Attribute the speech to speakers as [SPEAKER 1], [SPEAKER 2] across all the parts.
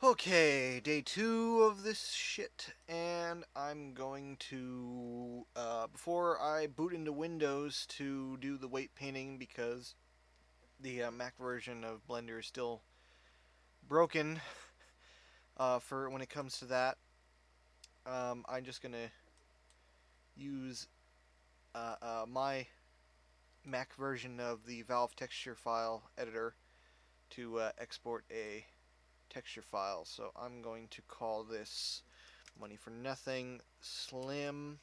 [SPEAKER 1] Okay, day 2 of this shit, and I'm going to, before I boot into Windows to do the weight painting because the Mac version of Blender is still broken for when it comes to that. I'm just gonna use my Mac version of the Valve texture file editor to export a texture file. So I'm going to call this Money for Nothing Slim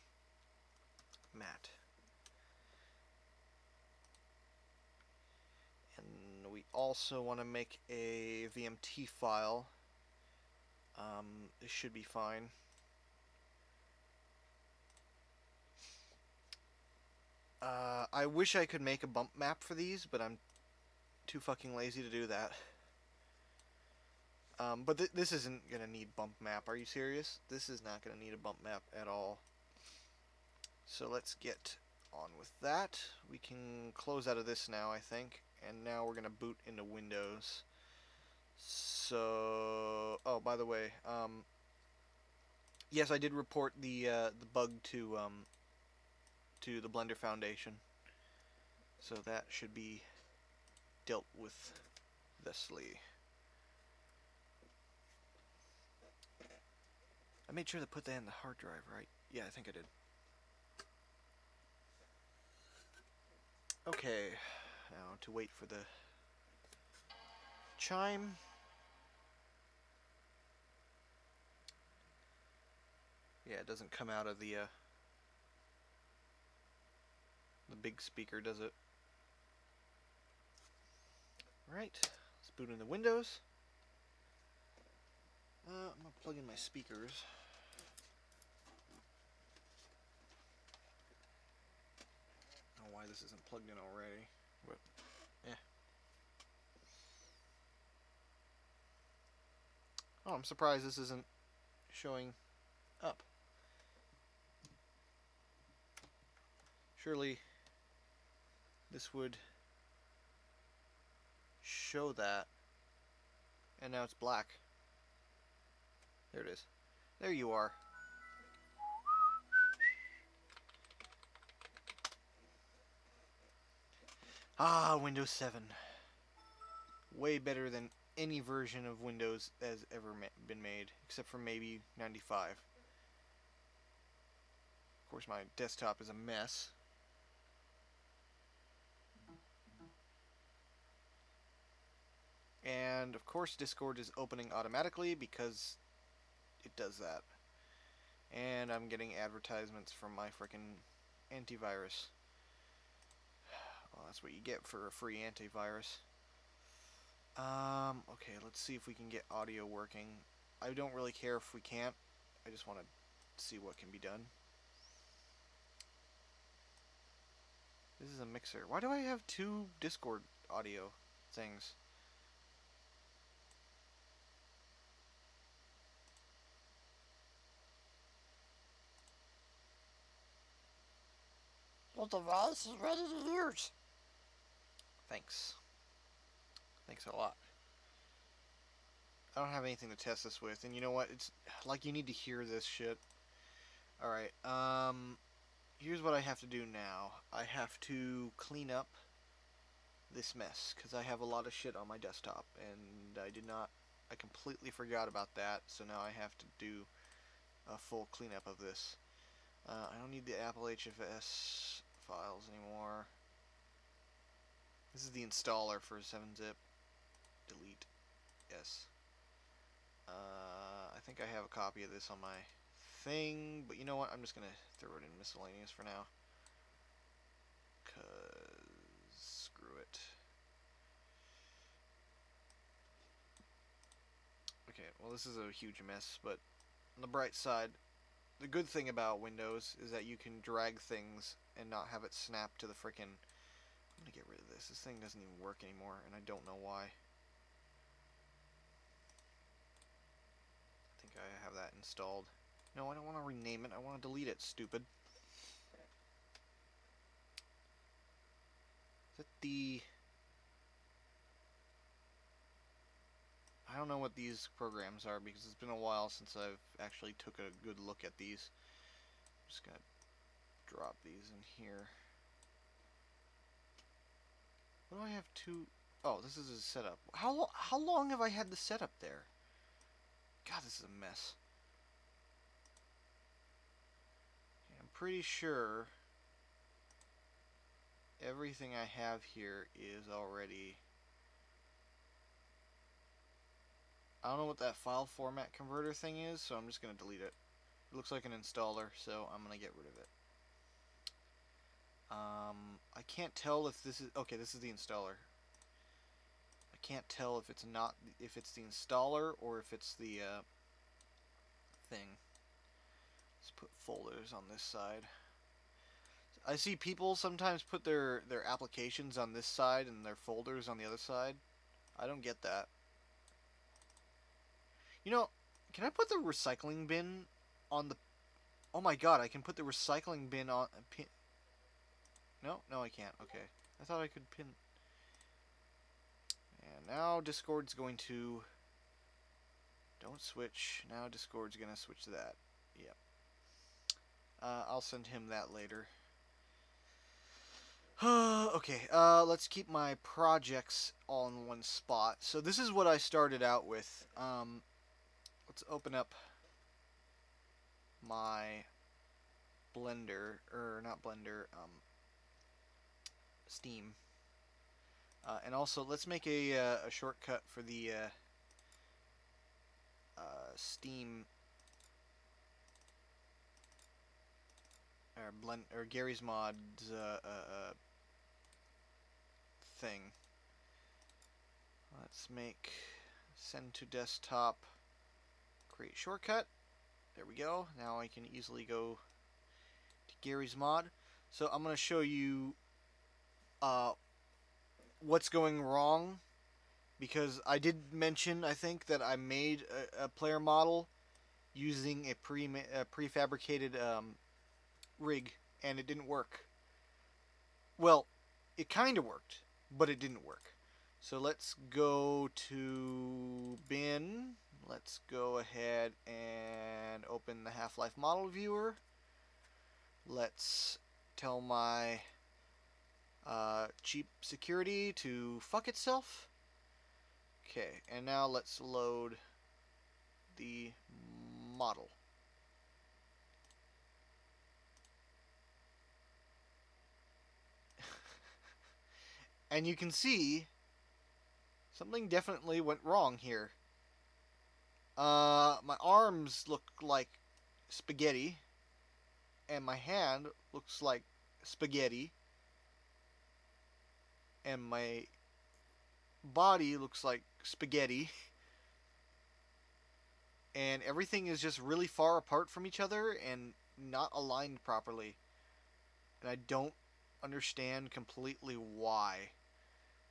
[SPEAKER 1] Matte. And we also want to make a VMT file. This should be fine. I wish I could make a bump map for these, but I'm too fucking lazy to do that. But this isn't gonna need bump map. Are you serious? This is not gonna need a bump map at all. So let's get on with that. We can close out of this now, I think. And now we're gonna boot into Windows. So, oh, by the way, yes, I did report the bug to the Blender Foundation. So that should be dealt with thusly. I made sure to put that in the hard drive, right? Yeah, I think I did. Okay, now to wait for the chime. Yeah, it doesn't come out of the big speaker, does it? Alright, let's boot into Windows. I'm gonna plug in my speakers. I don't know why this isn't plugged in already, but yeah. Oh, I'm surprised this isn't showing up. Surely this would show that, and now it's black. There it is. There you are. Ah, Windows 7. Way better than any version of Windows has ever been made, except for maybe 95. Of course, my desktop is a mess. And of course, Discord is opening automatically because it does that. And I'm getting advertisements from my freaking antivirus. Well, that's what you get for a free antivirus. Okay, let's see if we can get audio working. I don't really care if we can't. I just want to see what can be done. This is a mixer. Why do I have two Discord audio things?
[SPEAKER 2] Your device is ready to use.
[SPEAKER 1] Thanks. Thanks a lot. I don't have anything to test this with, and you know what? It's like you need to hear this shit. Alright, here's what I have to do now. I have to clean up this mess, because I have a lot of shit on my desktop, and I completely forgot about that, so now I have to do a full cleanup of this. I don't need the Apple HFS files anymore. This is the installer for 7-zip. Delete. Yes. I think I have a copy of this on my thing, but you know what? I'm just going to throw it in miscellaneous for now. Because screw it. Okay, well this is a huge mess, but on the bright side, the good thing about Windows is that you can drag things and not have it snap to the frickin'... I'm gonna get rid of this. This thing doesn't even work anymore, and I don't know why. I think I have that installed. No, I don't want to rename it. I want to delete it, stupid. Is it the... I don't know what these programs are because it's been a while since I've actually took a good look at these. I'm just gonna drop these in here. What do I have to? Oh, this is a setup. How long have I had the setup there? God, this is a mess. I'm pretty sure everything I have here is already. I don't know what that file format converter thing is, so I'm just gonna delete it. It looks like an installer, so I'm gonna get rid of it. I can't tell if this is okay. This is the installer. I can't tell if it's not if it's the installer or if it's the thing. Let's put folders on this side. I see people sometimes put their applications on this side and their folders on the other side. I don't get that. You know, can I put the recycling bin on the? Oh my god, I can put the recycling bin on. Pin... No, no, I can't. Okay, I thought I could pin. And now Discord's going to. Don't switch. Now Discord's gonna switch to that. Yep. I'll send him that later. Okay, let's keep my projects all in one spot. So this is what I started out with. Let's open up my Blender, or not Blender, Steam. And also, let's make a shortcut for the Steam or Gary's Mod's thing. Let's make send to desktop, create shortcut. There we go. Now I can easily go to Gary's Mod. So I'm going to show you uh, what's going wrong because I did mention I think that I made a player model using a prefabricated rig and it didn't work. Well, it kind of worked, but it didn't work. So let's go to bin. Let's go ahead and open the Half-Life model viewer. Let's tell my cheap security to fuck itself. Okay, and now let's load the model. And you can see something definitely went wrong here. My arms look like spaghetti, and my hand looks like spaghetti, and my body looks like spaghetti, and everything is just really far apart from each other and not aligned properly. And I don't understand completely why.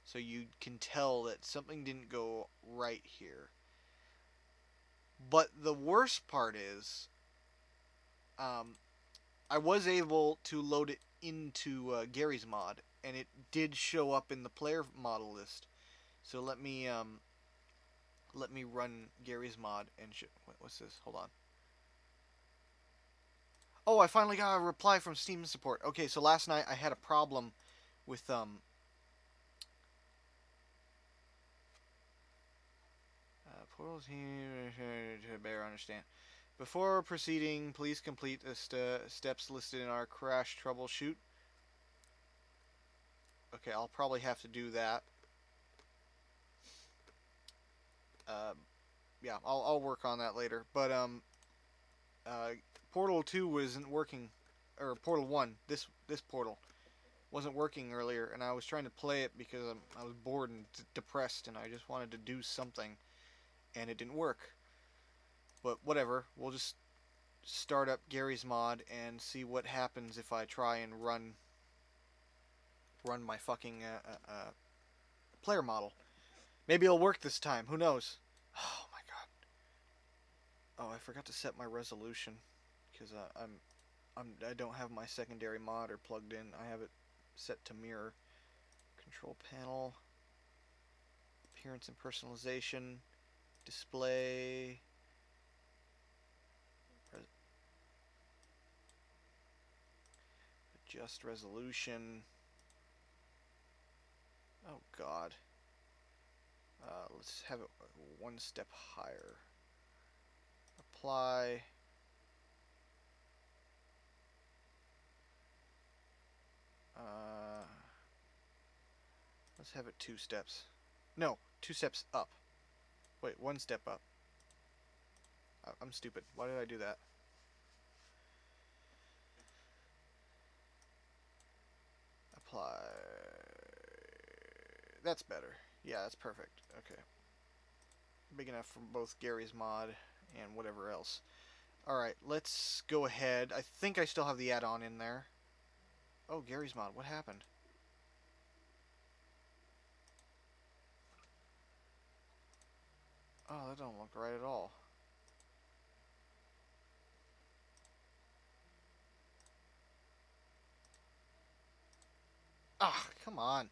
[SPEAKER 1] So you can tell that something didn't go right here. But the worst part is, um, I was able to load it into Gary's mod, and it did show up in the player model list. So let me run Gary's mod and what's this? Hold on. Oh, I finally got a reply from Steam support. Okay, so last night I had a problem with portals here to better understand. Before proceeding, please complete the steps listed in our crash troubleshoot. Okay, I'll probably have to do that. Uh, yeah, I'll work on that later. But uh, Portal 2 wasn't working, or Portal 1. This portal wasn't working earlier, and I was trying to play it because I was bored and depressed, and I just wanted to do something, and it didn't work. But whatever, we'll just start up Gary's mod and see what happens if I try and run my fucking player model. Maybe it'll work this time. Who knows? Oh my god. Oh, I forgot to set my resolution because I don't have my secondary monitor plugged in. I have it set to mirror. Control panel, appearance and personalization. Display. Adjust resolution. Oh God. Let's have it one step higher. Apply. Uh, let's have it 2 steps. No, 2 steps up. Wait, 1 step up. I'm stupid. Why did I do that? Apply. That's better. Yeah, that's perfect. Okay. Big enough for both Gary's mod and whatever else. Alright, let's go ahead. I think I still have the add-on in there. Oh, Gary's mod. What happened? Oh, that don't look right at all. Ah, come on.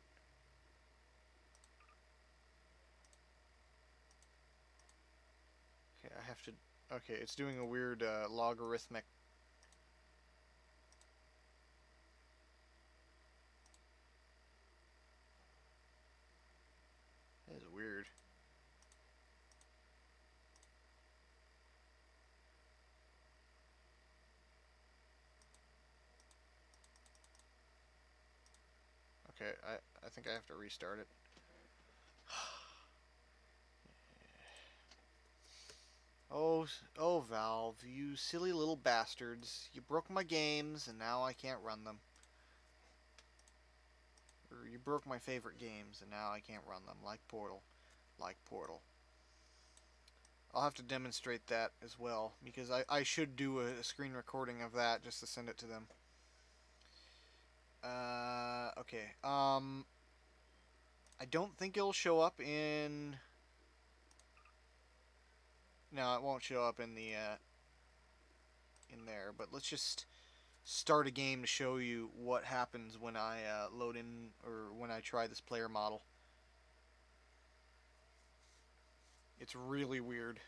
[SPEAKER 1] Okay, I have to... Okay, it's doing a weird logarithmic... That is weird. Okay, I think I have to restart it. Oh, oh, Valve, you silly little bastards. You broke my games, and now I can't run them. Or you broke my favorite games, and now I can't run them. Like Portal. Like Portal. I'll have to demonstrate that as well, because I should do a screen recording of that just to send it to them. Okay. I don't think it'll show up in... No, it won't show up in the, in there, but let's just start a game to show you what happens when I load in, or when I try this player model. It's really weird.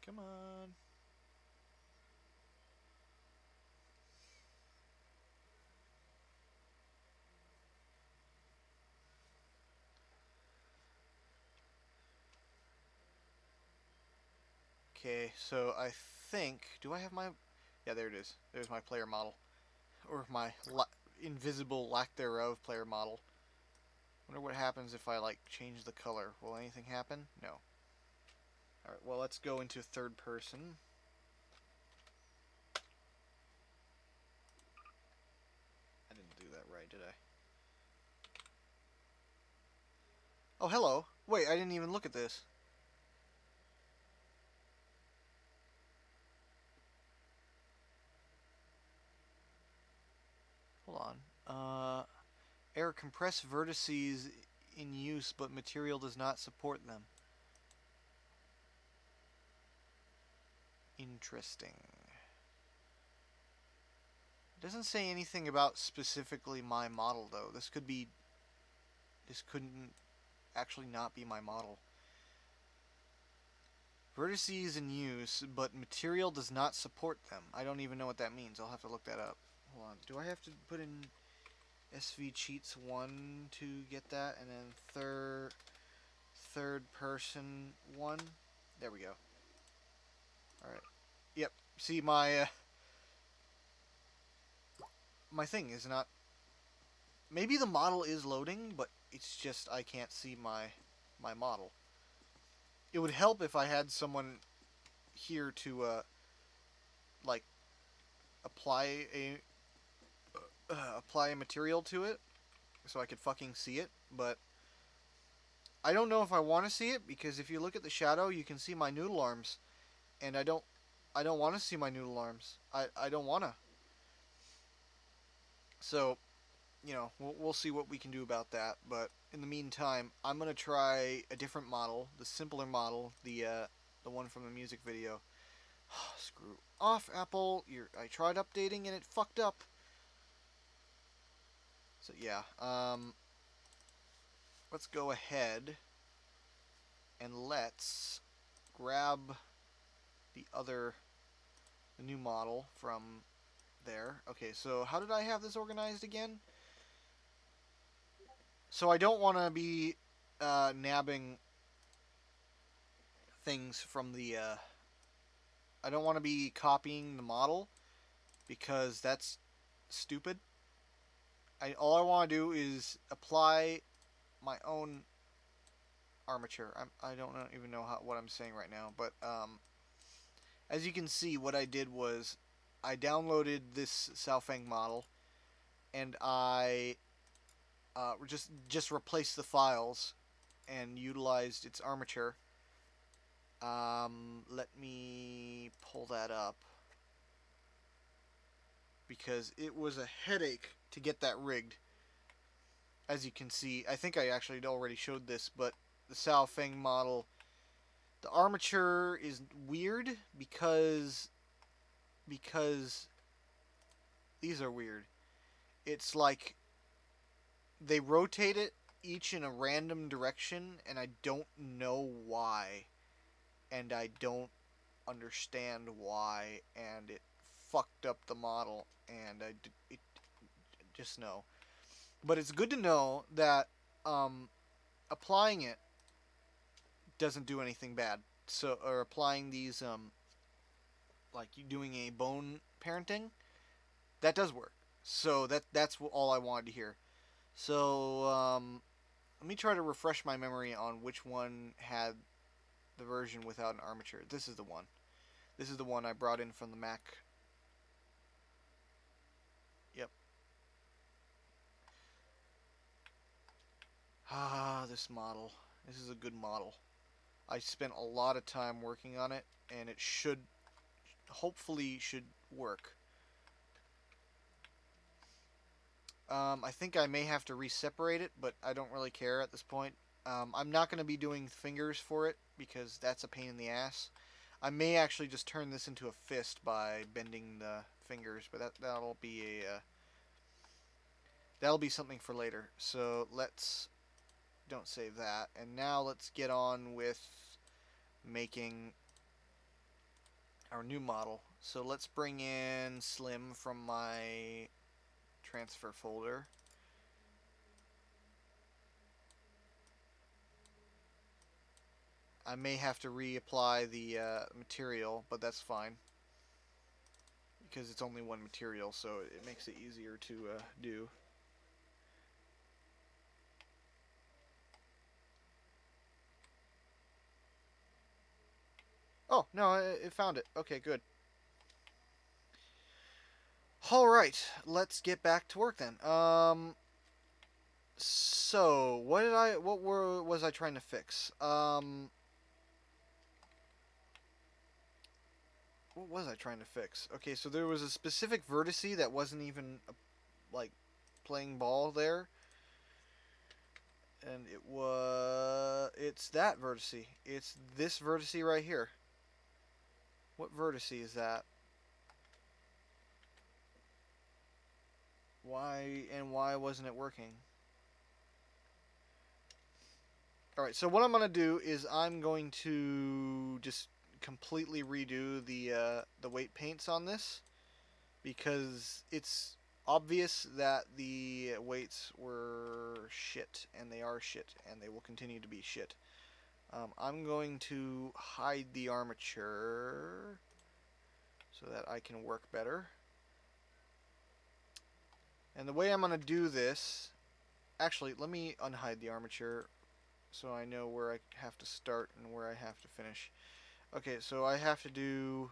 [SPEAKER 1] Come on. Okay, so I think... Do I have my... Yeah, there it is. There's my player model. Or my invisible lack thereof player model. Wonder what happens if I, like, change the color. Will anything happen? No. Alright, well, let's go into third person. I didn't do that right, did I? Oh, hello. Wait, I didn't even look at this. Hold on. Error, compress vertices in use, but material does not support them. Interesting. It doesn't say anything about specifically my model, though. This could be... This couldn't actually not be my model. Vertices in use, but material does not support them. I don't even know what that means. I'll have to look that up. Hold on. Do I have to put in SV Cheats 1 to get that? And then third person 1? There we go. Alright. Yep. See, my thing is not... Maybe the model is loading, but it's just I can't see my model. It would help if I had someone here to, like, apply a apply a material to it so I could fucking see it, but I don't know if I want to see it, because if you look at the shadow, you can see my noodle arms, and I don't want to see my noodle arms. I don't want to. So we'll see what we can do about that. But in the meantime, I'm gonna try a different model, the simpler model, the one from the music video. Screw off, Apple. I tried updating and it fucked up. So yeah, let's go ahead and let's grab the new model from there. Okay, so how did I have this organized again? So I don't want to be nabbing things from the. I don't want to be copying the model because that's stupid. All I want to do is apply my own armature. I don't even know what I'm saying right now, but as you can see, what I did was I downloaded this Xiaofeng model and I just replaced the files and utilized its armature. Let me pull that up because it was a headache to get that rigged. As you can see, I think I actually already showed this, but the Sao Feng model, the armature is weird because these are weird. It's like they rotate it each in a random direction, and I don't know why, and I don't understand why, and it fucked up the model, and it just know. But it's good to know that um, applying it doesn't do anything bad. So, or applying these, like you doing a bone parenting, that does work. So that's all I wanted to hear. So let me try to refresh my memory on which one had the version without an armature. This is the one. This is the one I brought in from the Mac. Yep. This model. This is a good model. I spent a lot of time working on it, and it hopefully should work. I think I may have to re-separate it, but I don't really care at this point. I'm not going to be doing fingers for it because that's a pain in the ass. I may actually just turn this into a fist by bending the fingers, but that'll be something for later. So let's don't save that, and now let's get on with making our new model. So let's bring in Slim from my transfer folder. I may have to reapply the material, but that's fine because it's only one material, so it makes it easier to do. Oh no, it found it. Okay, good. All right, let's get back to work then. So was I trying to fix? What was I trying to fix? Okay, so there was a specific vertice that wasn't even like playing ball there, and it's that vertice. It's this vertice right here. What vertice is that? Why wasn't it working? All right, so what I'm gonna do is I'm going to just completely redo the weight paints on this because it's obvious that the weights were shit and they are shit and they will continue to be shit. I'm going to hide the armature so that I can work better. And the way I'm going to do this, actually, let me unhide the armature so I know where I have to start and where I have to finish. Okay, so I have to do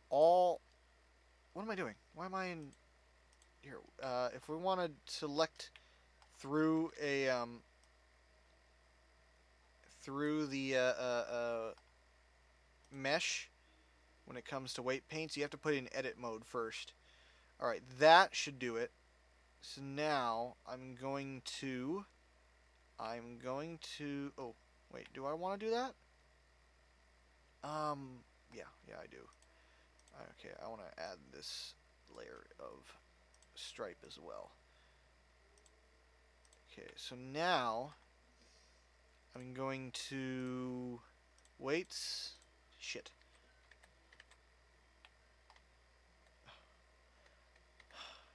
[SPEAKER 1] all. What am I doing? Why am I in here? If we want to select through a through the mesh when it comes to weight paints. You have to put it in edit mode first. Alright, that should do it. So now oh, wait, do I want to do that? Yeah, I do. Okay, I want to add this layer of stripe as well. Okay, so now I'm going to weights. Shit.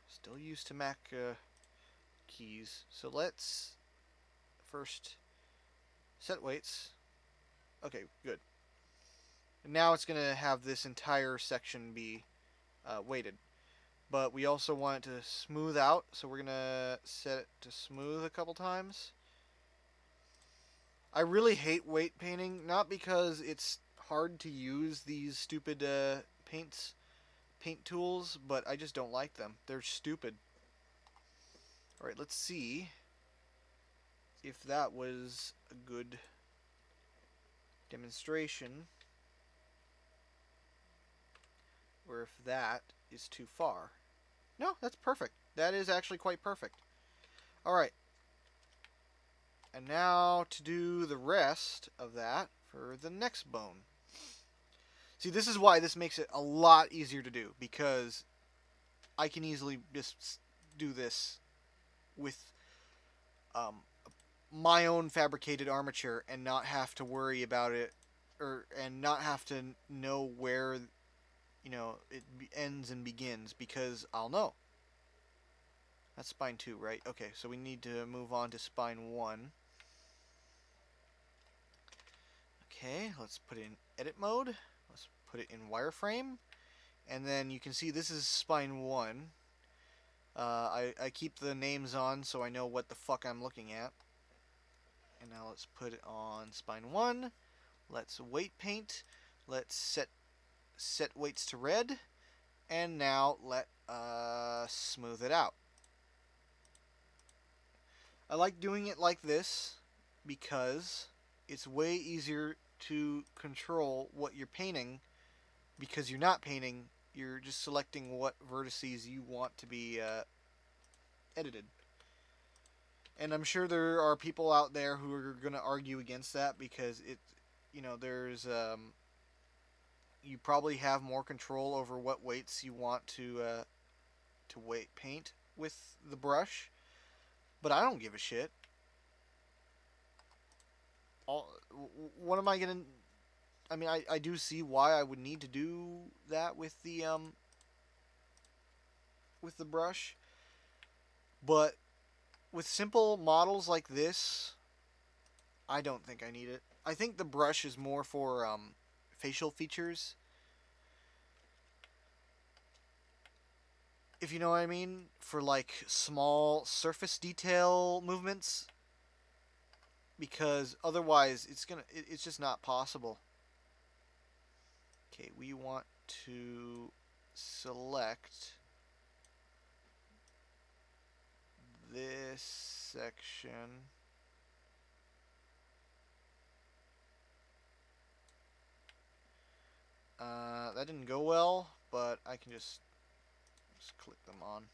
[SPEAKER 1] Still used to Mac keys. So let's first set weights. Okay, good. And now it's going to have this entire section be weighted. But we also want it to smooth out, so we're going to set it to smooth a couple times. I really hate weight painting, not because it's hard to use these stupid paint tools, but I just don't like them. They're stupid. Alright, let's see if that was a good demonstration, or if that is too far. No, that's perfect. That is actually quite perfect. Alright, and now to do the rest of that for the next bone. See, this is why this makes it a lot easier to do, because I can easily just do this with um, my own fabricated armature and not have to worry about it, and not have to know where it ends and begins, because I'll know. That's spine 2, right? Okay, so we need to move on to spine 1. Okay, let's put it in edit mode. Let's put it in wireframe. And then you can see this is spine 1. I keep the names on so I know what the fuck I'm looking at. And now let's put it on spine 1. Let's weight paint. Let's set weights to red. And now let smooth it out. I like doing it like this because it's way easier to control what you're painting, because you're not painting, you're just selecting what vertices you want to be edited. And I'm sure there are people out there who are going to argue against that, because there's you probably have more control over what weights you want to weight paint with the brush. But I don't give a shit. What am I gonna? I mean, I do see why I would need to do that with the brush, but with simple models like this, I don't think I need it. I think the brush is more for facial features, if you know what I mean, for like small surface detail movements, because otherwise it's just not possible. Okay, we want to select this section. That didn't go well, but I can just click them on.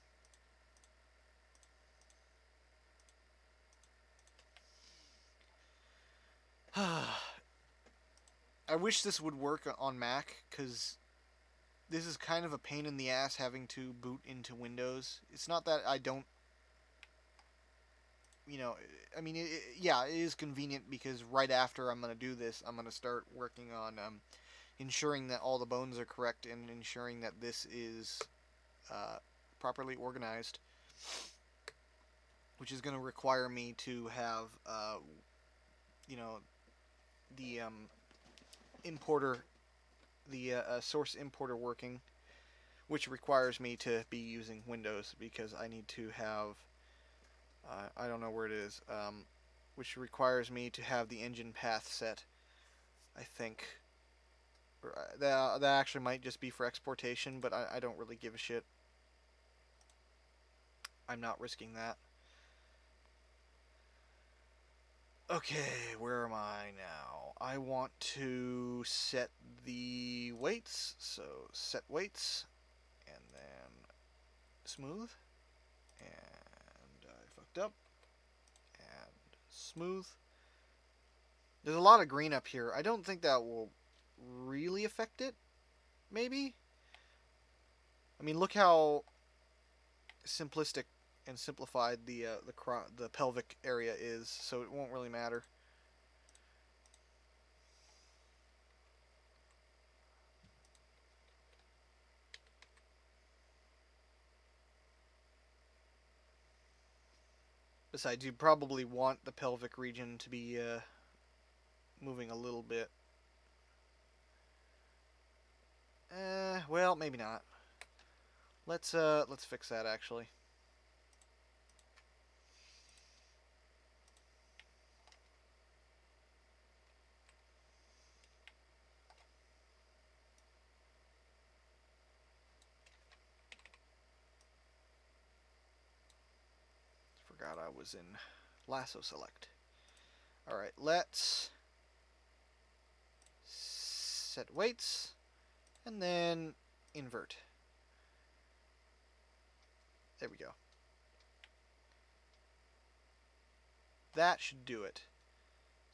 [SPEAKER 1] I wish this would work on Mac, because this is kind of a pain in the ass having to boot into Windows. It's not that I don't, I mean, yeah, it is convenient, because right after I'm going to do this, I'm going to start working on ensuring that all the bones are correct, and ensuring that this is properly organized, which is going to require me to have, the importer, the source importer working, which requires me to be using Windows, because I need to have, I don't know where it is, which requires me to have the engine path set, I think. That actually might just be for exportation, but I don't really give a shit. I'm not risking that. Okay, where am I now? I want to set the weights, so set weights, and then smooth, and I fucked up, and smooth. There's a lot of green up here. I don't think that will really affect it, maybe? I mean, look how simplistic and simplified the pelvic area is, so it won't really matter. Besides, you probably want the pelvic region to be moving a little bit. Well, maybe not. Let's fix that actually. Forgot I was in lasso select. All right, let's set weights and then invert. There we go. That should do it.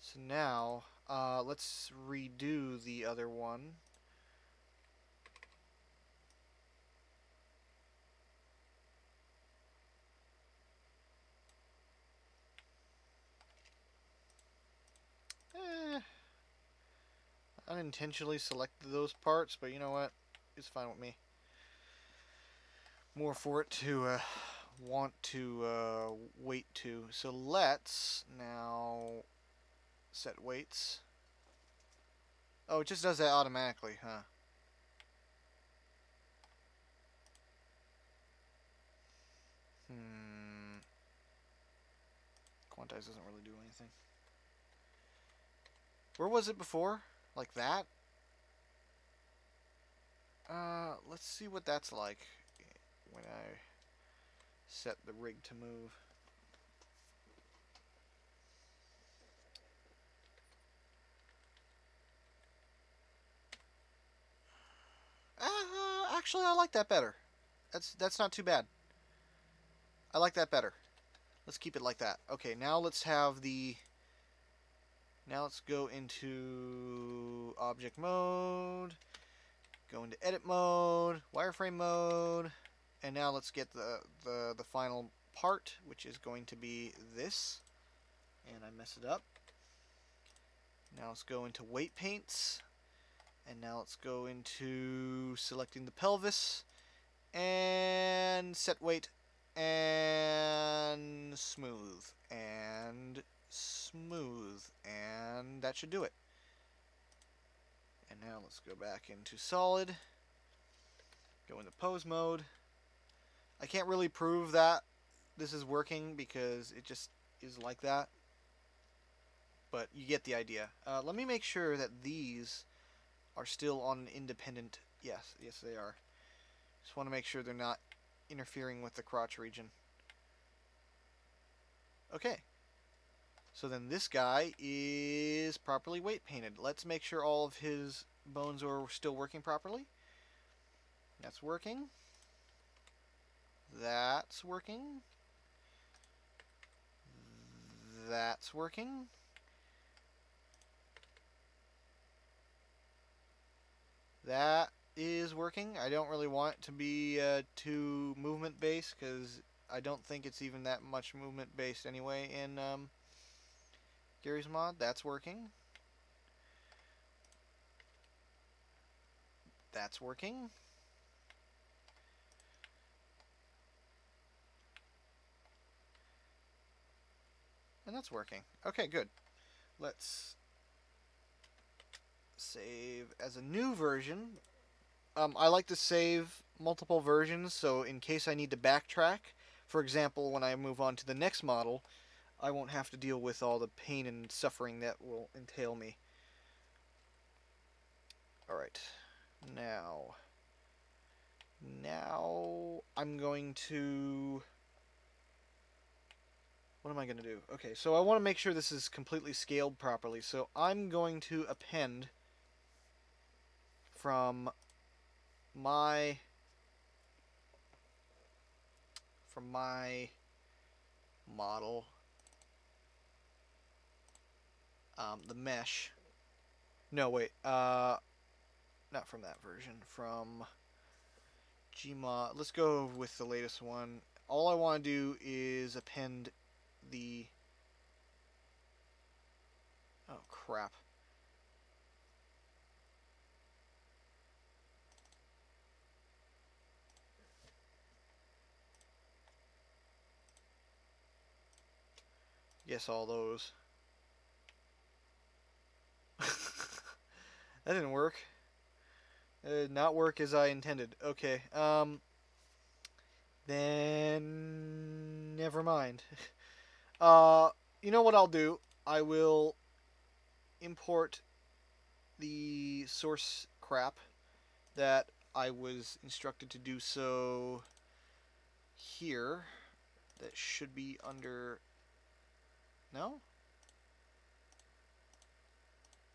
[SPEAKER 1] So now, let's redo the other one. Eh, unintentionally selected those parts, but you know what? It's fine with me. More for it to want to wait to. So let's now set weights. Oh, it just does that automatically, huh? Hmm. Quantize doesn't really do anything. Where was it before? Like that? Let's see what that's like when I set the rig to move. Actually, I like that better. That's not too bad. I like that better. Let's keep it like that. Okay, now let's have the. Now let's go into object mode. Go into edit mode, wireframe mode, and now let's get the final part, which is going to be this. And I mess it up. Now let's go into weight paints, and now let's go into selecting the pelvis and set weight and smooth and smooth, and that should do it. And now let's go back into solid, go into pose mode. I can't really prove that this is working because it just is like that, but you get the idea. Let me make sure that these are still on an independent. Yes they are. Just want to make sure they're not interfering with the crotch region. Okay, so then this guy is properly weight painted. Let's make sure all of his bones are still working properly. That's working. That's working. That's working. That is working. I don't really want it to be too movement based because I don't think it's even that much movement based anyway in Gary's mod. That's working. That's working. And that's working. Okay, good. Let's save as a new version. I like to save multiple versions, so in case I need to backtrack, for example, when I move on to the next model, I won't have to deal with all the pain and suffering that will entail me. Alright, now I'm going to. what am I going to do? Okay, so I want to make sure this is completely scaled properly. So I'm going to append from my model the mesh. No, wait. Not from that version. From Gmod. Let's go with the latest one. All I want to do is append the. Oh crap. Yes, all those. That didn't work. It did not work as I intended. Okay. Then never mind. Uh, you know what I'll do? I will import the source crap that I was instructed to do so here. That should be under. No?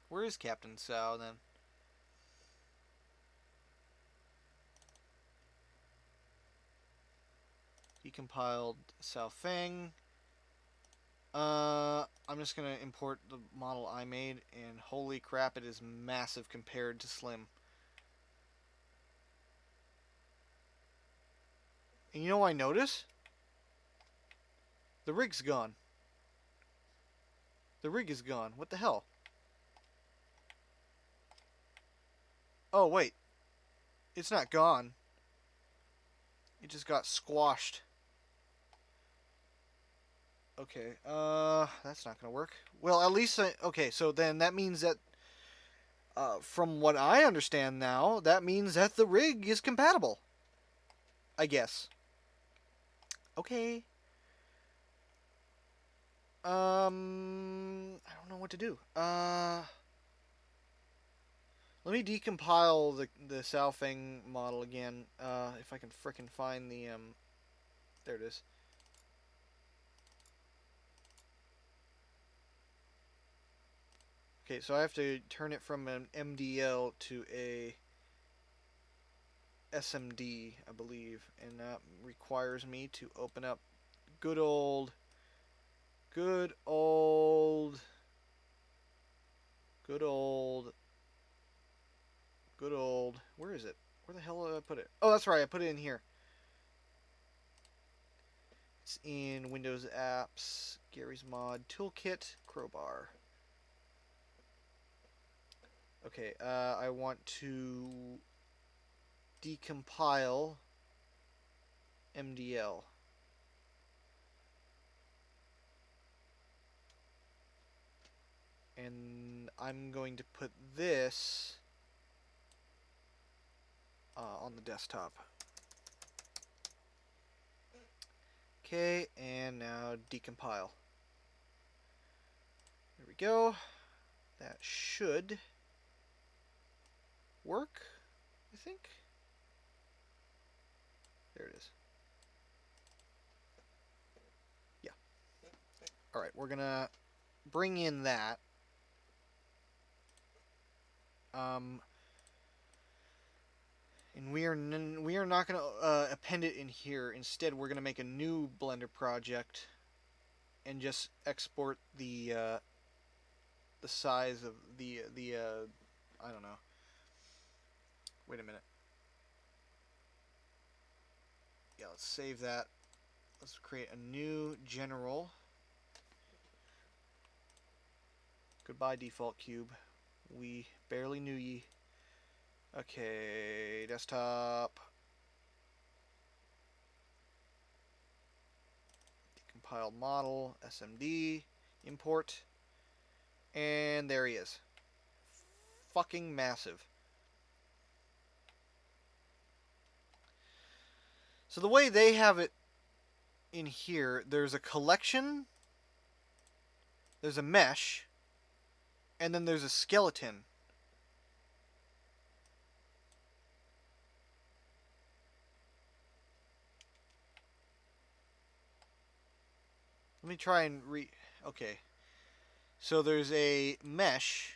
[SPEAKER 1] Where is Captain Sao then? Decompiled Sao Feng. I'm just gonna import the model I made, and holy crap, it is massive compared to Slim. And you know what I notice? The rig's gone. The rig is gone. What the hell? Oh, wait. It's not gone. It just got squashed. Okay, that's not gonna work. Well, at least okay, so then that means that, from what I understand now, that means that the rig is compatible. I guess. Okay. I don't know what to do. Let me decompile the Xiaofeng model again. If I can frickin' find the there it is. Okay, so I have to turn it from an MDL to a SMD, I believe, and that requires me to open up good old, good old, good old, good old. Where is it? Where the hell did I put it? Oh, that's right. I put it in here. It's in Windows Apps, Gary's Mod, Toolkit, Crowbar. Okay, I want to decompile MDL. And I'm going to put this on the desktop. Okay, and now decompile. There we go. That should work, I think. There it is. Yeah. Alright, we're gonna bring in that. And we are not going to append it in here. Instead, we're going to make a new Blender project and just export the size of the I don't know. Wait a minute. Yeah, let's save that. Let's create a new general. Goodbye, default cube. We barely knew ye. Okay, desktop. Compiled model, SMD, import, and there he is. Fucking massive. So the way they have it in here, there's a collection, there's a mesh, and then there's a skeleton. me try and Okay. So there's a mesh.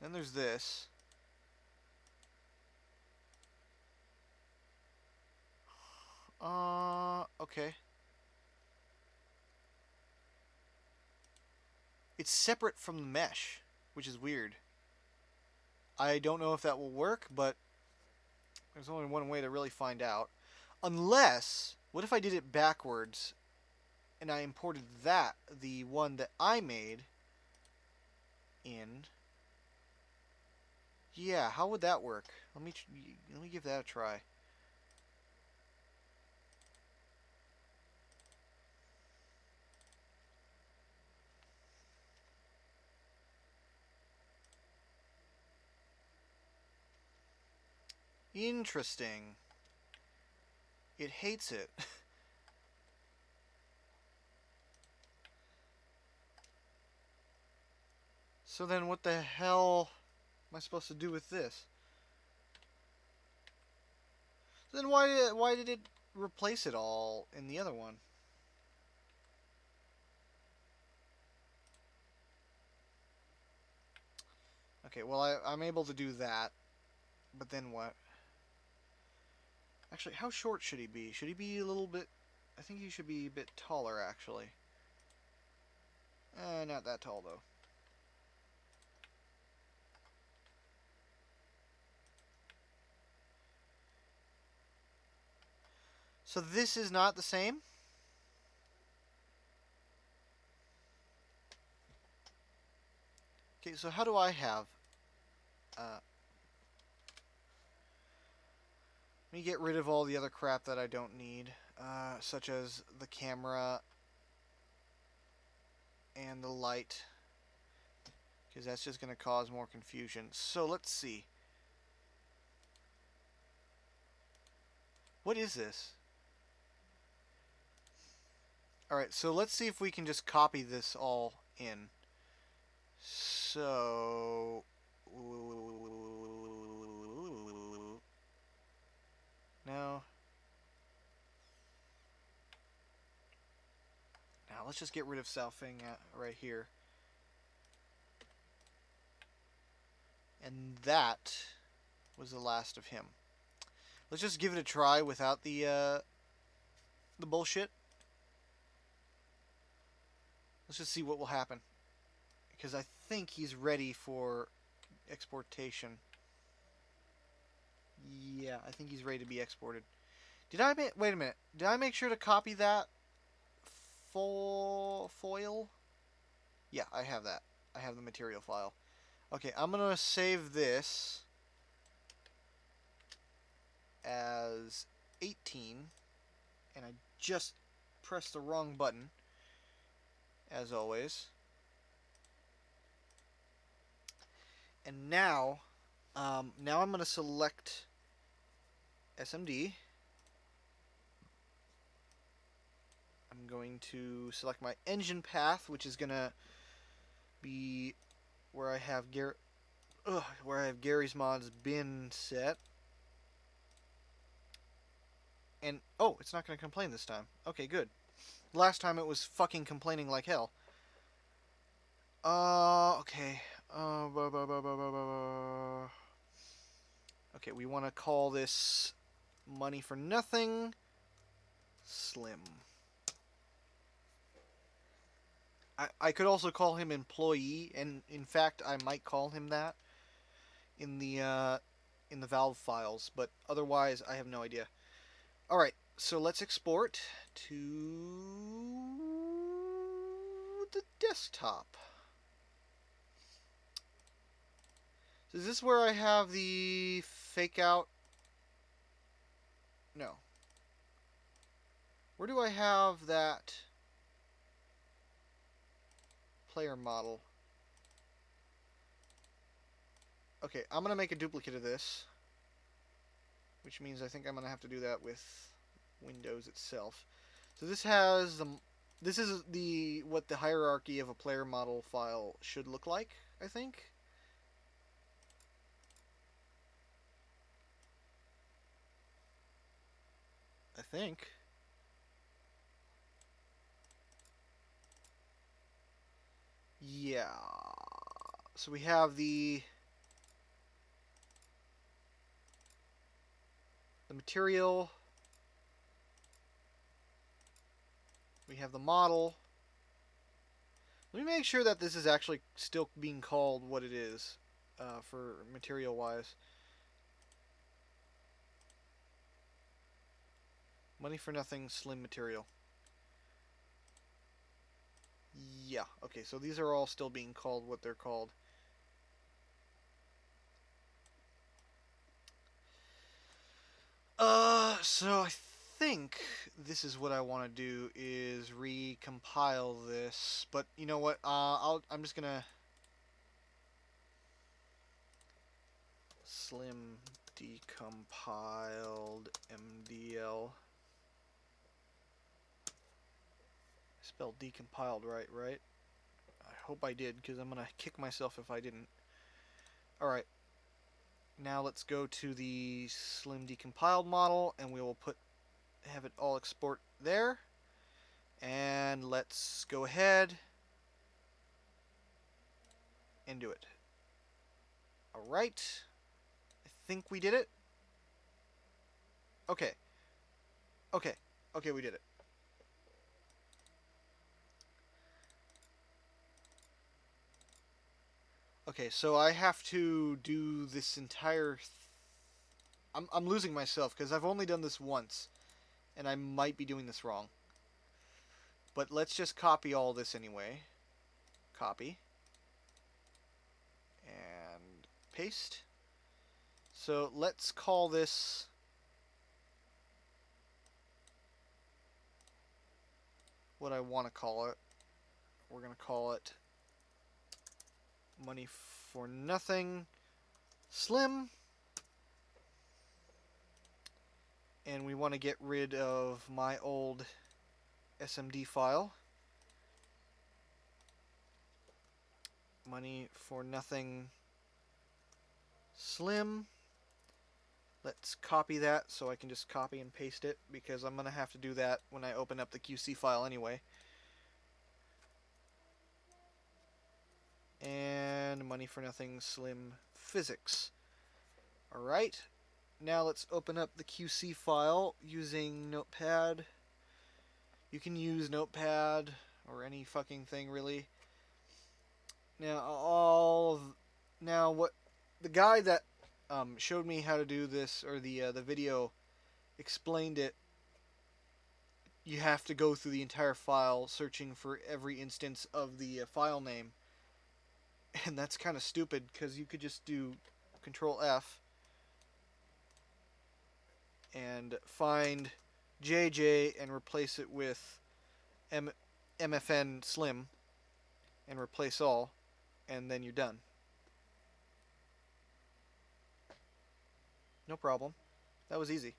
[SPEAKER 1] Then there's this. Okay. It's separate from the mesh, which is weird. I don't know if that will work, but there's only one way to really find out. Unless, what if I did it backwards and I imported that, the one that I made, in? Yeah, how would that work? Let me give that a try. Interesting. It hates it. So then what the hell am I supposed to do with this? Then why did it replace it all in the other one? Okay, well I'm able to do that, but then what? Actually, how short should he be? Should he be a little bit? I think he should be a bit taller, actually. Not that tall though. So this is not the same? Okay, so how do I have... Uh, let me get rid of all the other crap that I don't need, such as the camera and the light, because that's just going to cause more confusion. So let's see. What is this? Alright, so let's see if we can just copy this all in. So... No. Now let's just get rid of Xiaofeng right here. And that was the last of him. Let's just give it a try without the bullshit. Let's just see what will happen. Because I think he's ready for exportation. Yeah, I think he's ready to be exported. Wait a minute. Did I make sure to copy that foil? Yeah, I have that. I have the material file. Okay, I'm going to save this as 18. And I just pressed the wrong button, as always. And now I'm going to select SMD. I'm going to select my engine path, which is going to be where I have Gary's mods bin set. And oh, it's not going to complain this time. Okay, good. Last time it was fucking complaining like hell. Okay. Okay, we want to call this money for nothing. Slim. I could also call him employee, and in fact, I might call him that in the Valve files, but otherwise, I have no idea. All right, so let's export to the desktop. So is this where I have the fake out? No. Where do I have that player model? Okay, I'm going to make a duplicate of this, which means I think I'm going to have to do that with Windows itself. So this has this is what the hierarchy of a player model file should look like, I think. I think. Yeah. So we have the material, we have the model. Let me make sure that this is actually still being called what it is for material wise. Money for nothing, slim material. Yeah, okay, so these are all still being called what they're called. So I think this is what I want to do is recompile this. But you know what? I'm just gonna slim decompiled MDL. I spelled decompiled right? I hope I did because I'm gonna kick myself if I didn't. All right. Now let's go to the slim decompiled model and we will have it all export there. And let's go ahead and do it. All right. I think we did it. Okay. Okay. Okay, we did it. Okay, so I have to do this entire. I'm losing myself because I've only done this once, and I might be doing this wrong. But let's just copy all this anyway. Copy and paste. So let's call this what I want to call it. We're gonna call it money for nothing slim, and we want to get rid of my old SMD file. Money for nothing slim. Let's copy that so I can just copy and paste it because I'm going to have to do that when I open up the QC file anyway. And money for nothing slim physics. Alright, now let's open up the QC file using Notepad. You can use Notepad or any fucking thing really. Now what the guy that showed me how to do this, or the video explained it. You have to go through the entire file searching for every instance of the file name, and that's kind of stupid because you could just do Control F and find JJ and replace it with MFN Slim and replace all, and then you're done. No problem. That was easy.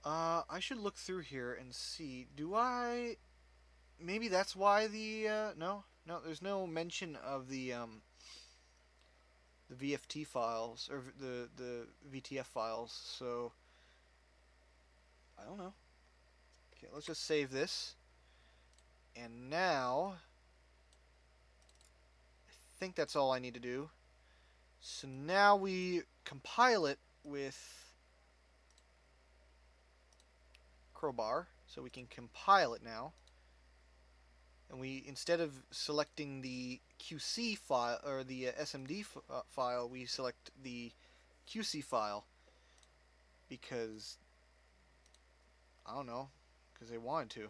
[SPEAKER 1] I should look through here and see. Do I? Maybe that's why no. There's no mention of the VFT files or the VTF files. So I don't know. Okay, let's just save this. And now I think that's all I need to do. So now we compile it with crowbar, so we can compile it now. And we, instead of selecting the QC file or the SMD file, we select the QC file because I don't know, because they wanted to.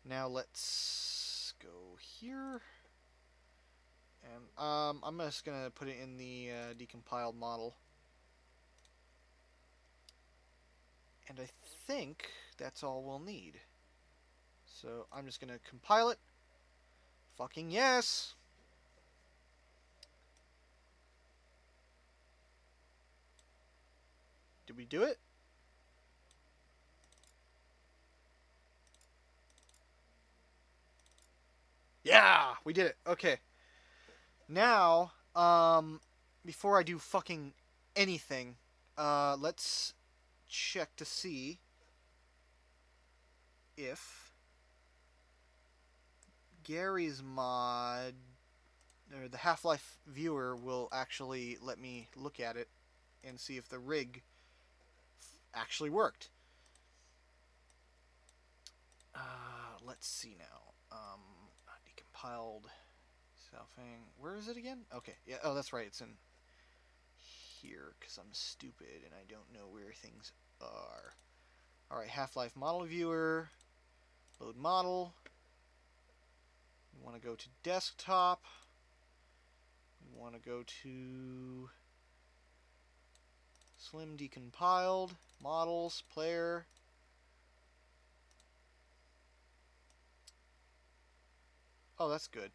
[SPEAKER 1] Now let's go here, and I'm just gonna put it in the decompiled model, and I think that's all we'll need. So I'm just gonna compile it. Fucking yes! Did we do it? Yeah, we did it. Okay. Now, before I do fucking anything. Let's check to see if Gary's mod or the Half-Life viewer will actually let me look at it and see if the rig actually worked. Let's see now. Decompiled selfing. Where is it again? Okay. Yeah. Oh, that's right. It's in here because I'm stupid and I don't know where things are. All right. Half-Life model viewer. Load model. We want to go to desktop. We want to go to Slim decompiled models player. Oh, that's good.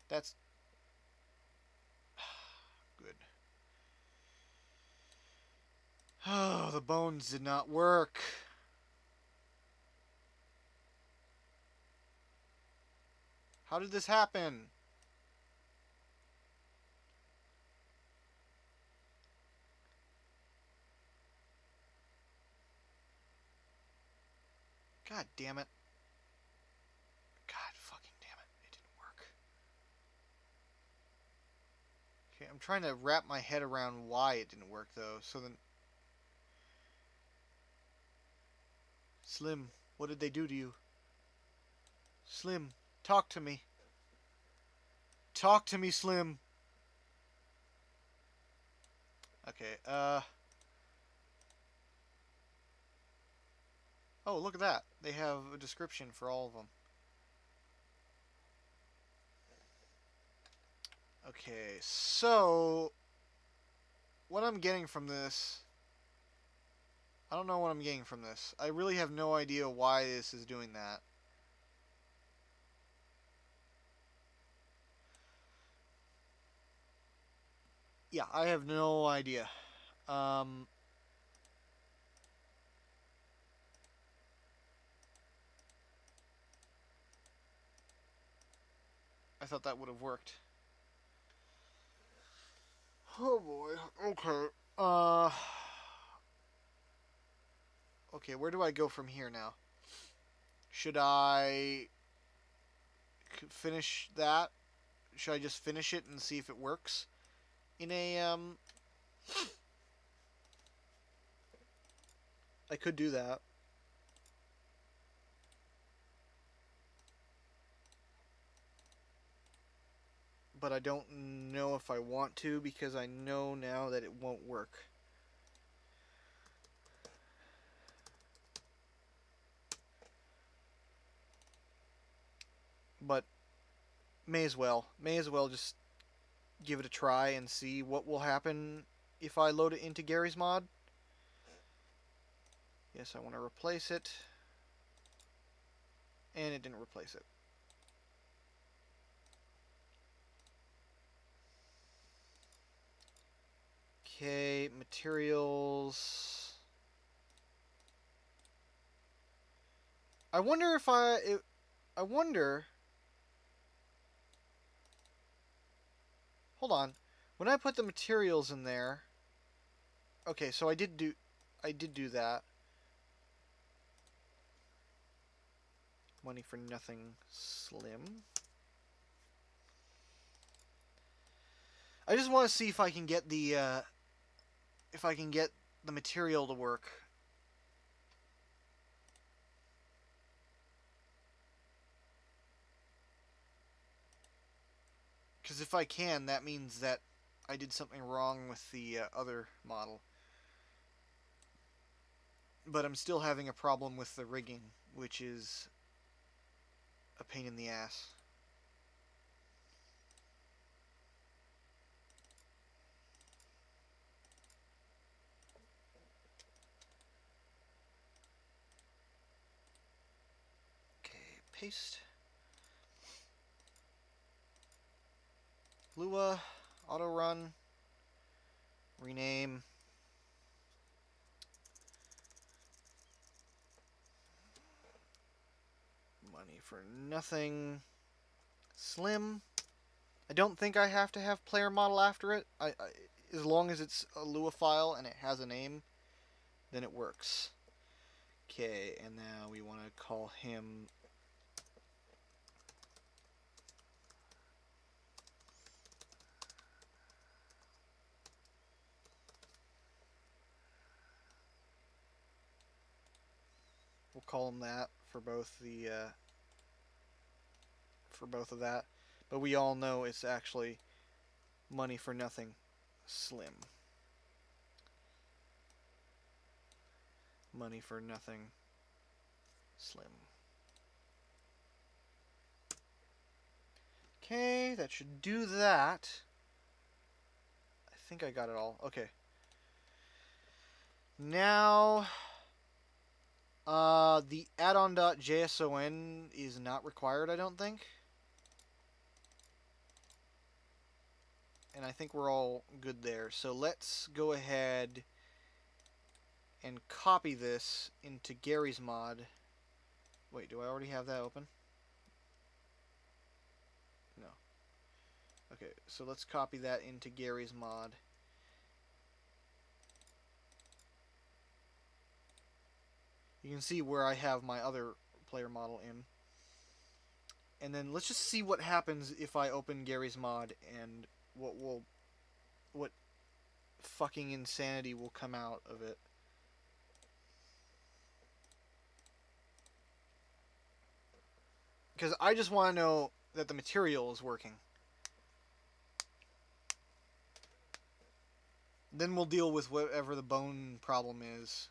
[SPEAKER 1] That's good. Oh, the bones did not work. How did this happen? God damn it. God fucking damn it. It didn't work. Okay, I'm trying to wrap my head around why it didn't work though. So then Slim, what did they do to you? Slim, talk to me. Talk to me, Slim. Okay, oh, look at that. They have a description for all of them. Okay, so what I'm getting from this, I don't know what I'm getting from this. I really have no idea why this is doing that. Yeah, I have no idea. Um, I thought that would have worked. Oh boy. Okay. Okay, where do I go from here now? Should I finish that? Should I just finish it and see if it works? In a I could do that, but I don't know if I want to because I know now that it won't work. But may as well. May as well just give it a try and see what will happen if I load it into Gary's mod. Yes, I want to replace it. And it didn't replace it. Okay, materials. I wonder if I wonder. Hold on. When I put the materials in there. Okay, so I did do that. Money for nothing slim. I just want to see if I can get the material to work. Because if I can, that means that I did something wrong with the other model. But I'm still having a problem with the rigging, which is a pain in the ass. Okay, paste. Lua, auto run, rename. Money for nothing. Slim. I don't think I have to have player model after it. as long as it's a Lua file and it has a name, then it works. Okay, and now we want to call him. We'll call him that for both the for both of that. But we all know it's actually money for nothing, Slim. Money for nothing, Slim. Okay, that should do that. I think I got it all. Okay. Now, the addon.json is not required, I don't think. And I think we're all good there. So let's go ahead and copy this into Gary's mod. Wait, do I already have that open? No. Okay, so let's copy that into Gary's mod. You can see where I have my other player model in. And then let's just see what happens if I open Gary's mod and what fucking insanity will come out of it. Because I just want to know that the material is working. Then we'll deal with whatever the bone problem is.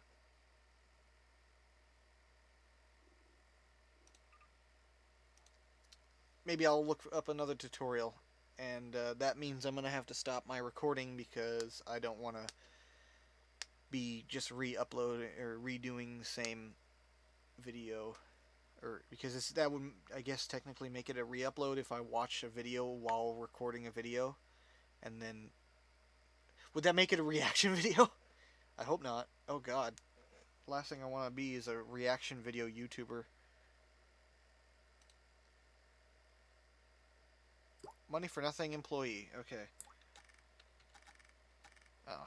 [SPEAKER 1] Maybe I'll look up another tutorial. And that means I'm going to have to stop my recording because I don't want to be just re-uploading or redoing the same video. Or because that would, I guess, technically make it a re-upload if I watch a video while recording a video. And then... Would that make it a reaction video? I hope not. Oh god. Last thing I want to be is a reaction video YouTuber. Money for nothing employee. Okay. Ugh.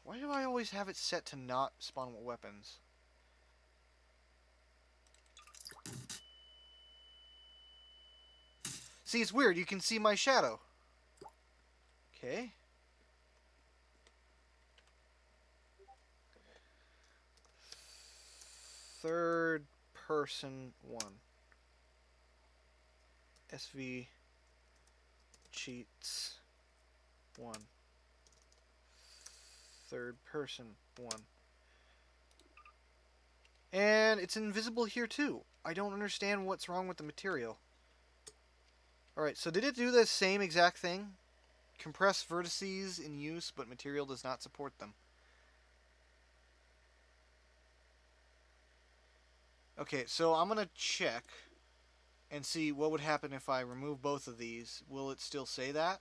[SPEAKER 1] Why do I always have it set to not spawn weapons? See, it's weird. You can see my shadow. Okay. Third person one. SV cheats one. Third person one. And it's invisible here too. I don't understand what's wrong with the material. Alright, so did it do the same exact thing? Compress vertices in use, but material does not support them. Okay, so I'm going to check and see what would happen if I remove both of these. Will it still say that?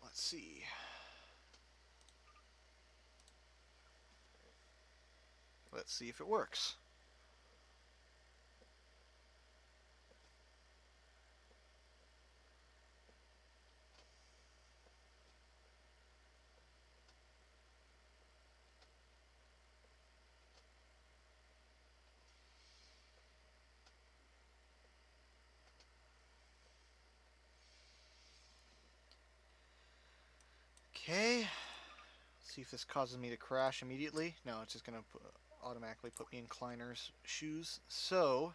[SPEAKER 1] Let's see. Let's see if it works. Okay. Let's see if this causes me to crash immediately. No, it's just going to automatically put me in Kleiner's shoes. So,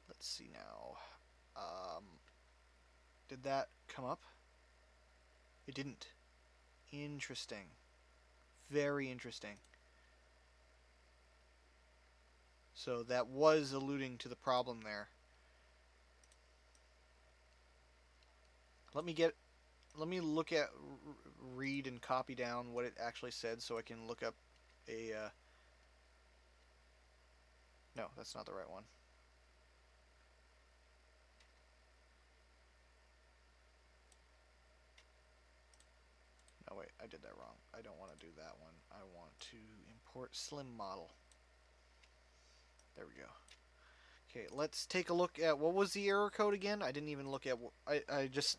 [SPEAKER 1] let's see now. Did that come up? It didn't. Interesting. Very interesting. So that was alluding to the problem there. Let me look at, read and copy down what it actually said so I can look up a no, that's not the right one. No, wait, I did that wrong. I don't want to do that one. I want to import slim model. There we go. Okay, let's take a look at what was the error code again? I didn't even look at. I just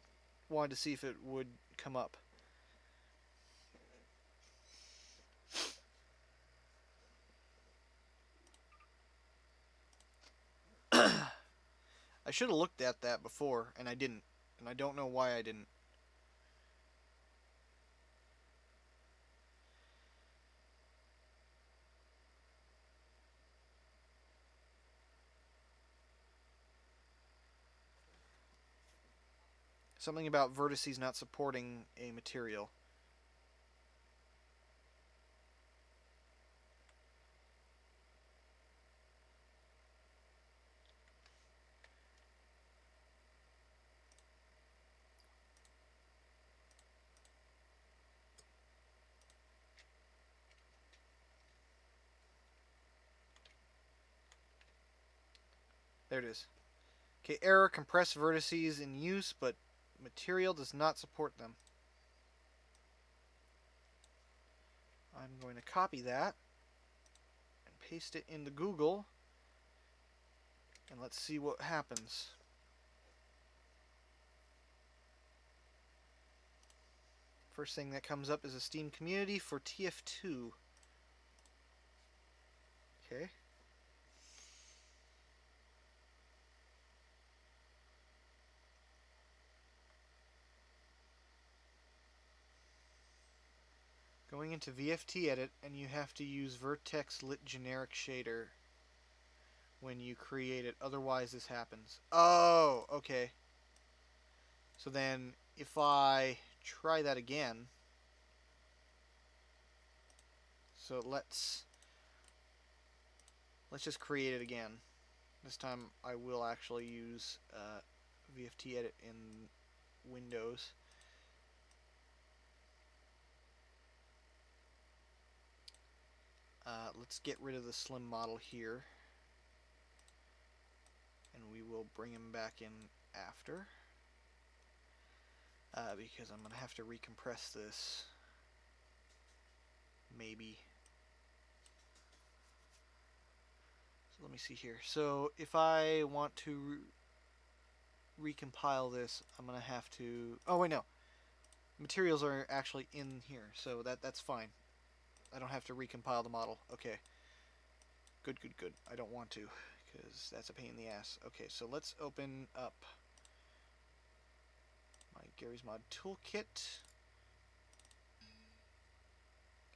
[SPEAKER 1] wanted to see if it would come up. I should have looked at that before, and I didn't. And I don't know why I didn't. Something about vertices not supporting a material. There it is. Okay, error, compress vertices in use, but material does not support them. I'm going to copy that and paste it into Google, and let's see what happens. First thing that comes up is a Steam community for TF2. Okay. Going into VFT edit, and you have to use vertex lit generic shader when you create it, otherwise this happens. Oh, okay. So then if I try that again, so let's just create it again. This time I will actually use VFT edit in Windows. Let's get rid of the slim model here, and we will bring him back in after, because I'm going to have to recompress this, maybe. So let me see here. So if I want to recompile this, I'm going to have to... Oh, wait, no. Materials are actually in here, so that's fine. I don't have to recompile the model. Okay. Good, good, good. I don't want to, because that's a pain in the ass. Okay, so let's open up my Gary's Mod toolkit.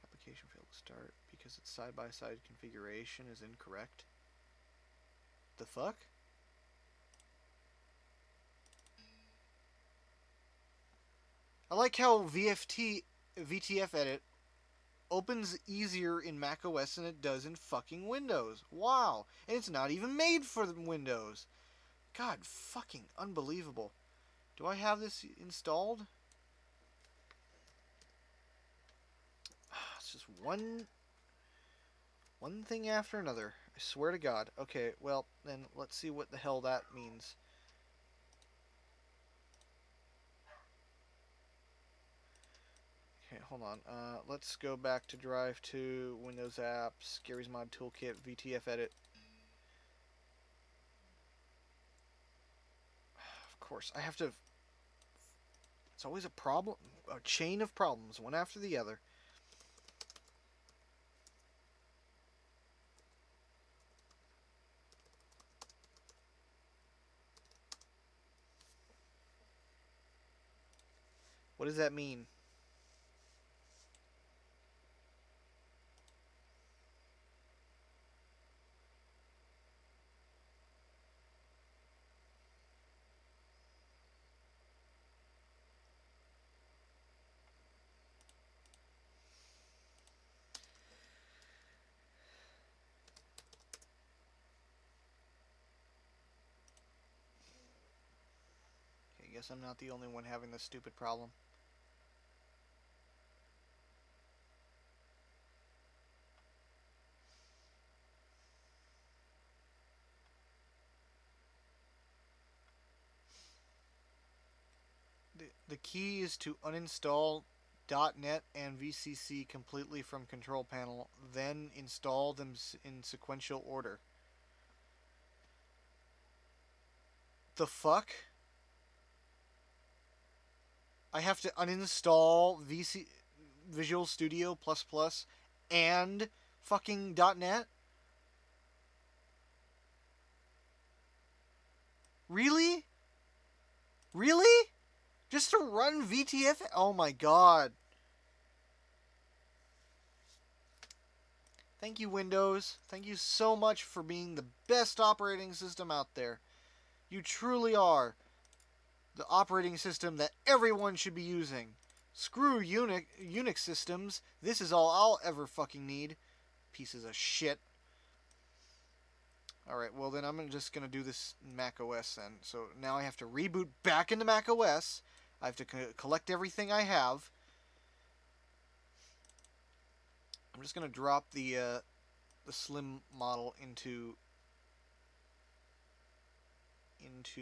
[SPEAKER 1] Application failed to start because its side-by-side configuration is incorrect. The fuck? I like how VTF edit opens easier in macOS than it does in fucking Windows. Wow. And it's not even made for Windows. God, fucking unbelievable. Do I have this installed? It's just one thing after another. I swear to God. Okay, well, then let's see what the hell that means. Okay, hold on. Let's go back to Drive to Windows Apps, Gary's Mod Toolkit, VTF Edit. Of course, I have to... It's always a problem, a chain of problems, one after the other. What does that mean? Okay, I guess I'm not the only one having this stupid problem. The key is to uninstall .NET and VCC completely from control panel, then install them in sequential order. The fuck? I have to uninstall Visual Studio Plus Plus and fucking .NET? Really? Really? Just to run VTF? Oh my god. Thank you, Windows. Thank you so much for being the best operating system out there. You truly are the operating system that everyone should be using. Screw Unix systems. This is all I'll ever fucking need. Pieces of shit. Alright, well then I'm just gonna do this in Mac OS then. So now I have to reboot back into Mac OS. I have to collect everything I have. I'm just gonna drop the slim model into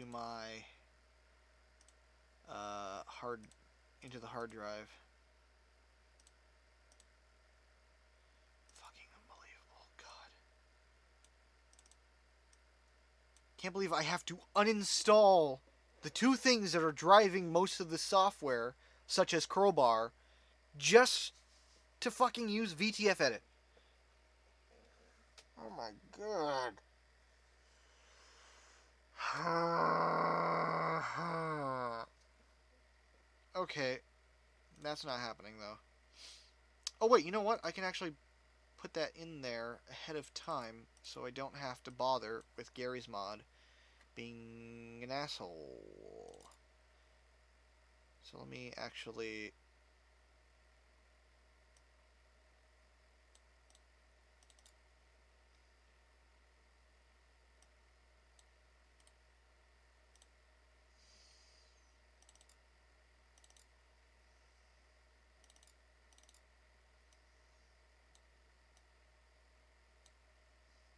[SPEAKER 1] my hard into the hard drive. Fucking unbelievable, God! Can't believe I have to uninstall the two things that are driving most of the software, such as Crowbar, just to fucking use VTF Edit. Oh my god. Okay, that's not happening though. Oh wait, you know what? I can actually put that in there ahead of time so I don't have to bother with Gary's mod being an asshole. So let me actually...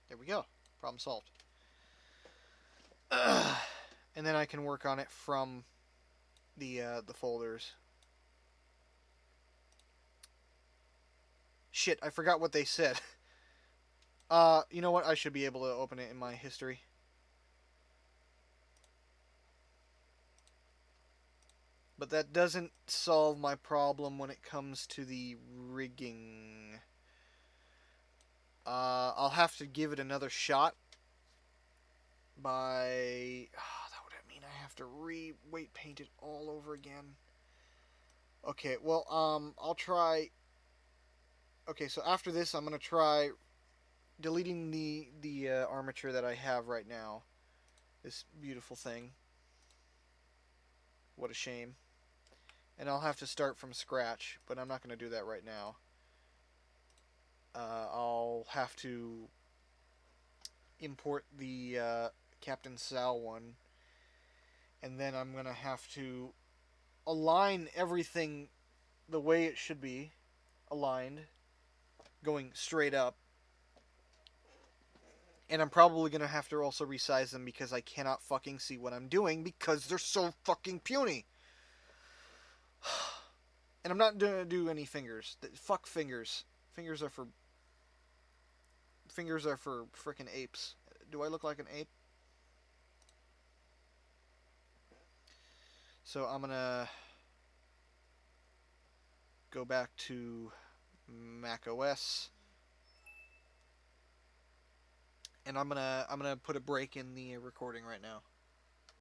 [SPEAKER 1] There we go. Problem solved. And then I can work on it from the folders. Shit, I forgot what they said. You know what? I should be able to open it in my history. But that doesn't solve my problem when it comes to the rigging. I'll have to give it another shot by... that would mean I have to weight paint it all over again. Okay, well, I'll try... Okay, so after this, I'm going to try deleting the armature that I have right now. This beautiful thing. What a shame. And I'll have to start from scratch, but I'm not going to do that right now. I'll have to import the Captain Sal one, and then I'm going to have to align everything the way it should be aligned, going straight up. And I'm probably going to have to also resize them because I cannot fucking see what I'm doing because they're so fucking puny. And I'm not going to do any fingers. Fuck fingers. Fingers are for freaking apes. Do I look like an ape? So I'm going to go back to Mac OS. And I'm gonna put a break in the recording right now.